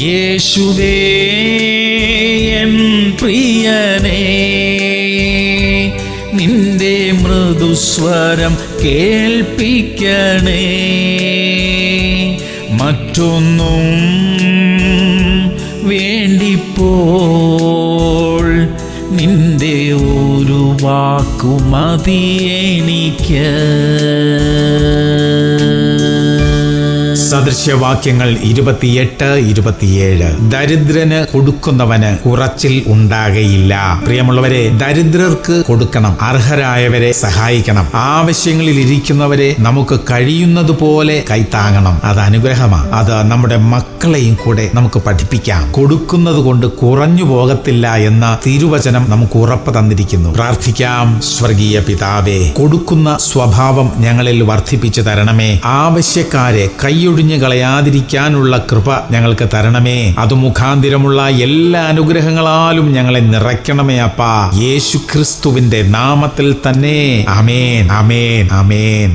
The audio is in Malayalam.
യേശുവേ എൻ പ്രിയനേ, നിന്റെ മൃദുസ്വരം കേൾപ്പിക്കണേ. മറ്റൊന്നും വേണ്ടിപ്പോൾ നിന്റെ ഒരു വാക്കു മതി എനിക്ക്. സദൃശ്യവാക്യങ്ങൾ 28-27. ദരിദ്രന് കൊടുക്കുന്നവന് കുറച്ചിൽ ഉണ്ടാകയില്ല. പ്രിയമുള്ളവരെ, ദരിദ്രർക്ക് കൊടുക്കണം, അർഹരായവരെ സഹായിക്കണം, ആവശ്യങ്ങളിൽ ഇരിക്കുന്നവരെ നമുക്ക് കഴിയുന്നതുപോലെ കൈത്താങ്ങണം. അത് അനുഗ്രഹമാണ്. അത് നമ്മുടെ മക്കളെയും കൂടെ നമുക്ക് പഠിപ്പിക്കാം. കൊടുക്കുന്നത് കൊണ്ട് കുറഞ്ഞു പോകത്തില്ല എന്ന തിരുവചനം നമുക്ക് ഉറപ്പ് തന്നിരിക്കുന്നു. പ്രാർത്ഥിക്കാം. സ്വർഗീയ പിതാവേ, കൊടുക്കുന്ന സ്വഭാവം ഞങ്ങളിൽ വർദ്ധിപ്പിച്ചു തരണമേ. ആവശ്യക്കാരെ കൈയൊഴിഞ്ഞു കളയാതിരിക്കാനുള്ള കൃപ ഞങ്ങൾക്ക് തരണമേ. അത് മുഖാന്തിരമുള്ള എല്ലാ അനുഗ്രഹങ്ങളാലും ഞങ്ങളെ നിറയ്ക്കണമേ അപ്പാ. യേശു ക്രിസ്തുവിന്റെ നാമത്തിൽ തന്നെ. ആമേൻ, ആമേൻ, ആമേൻ.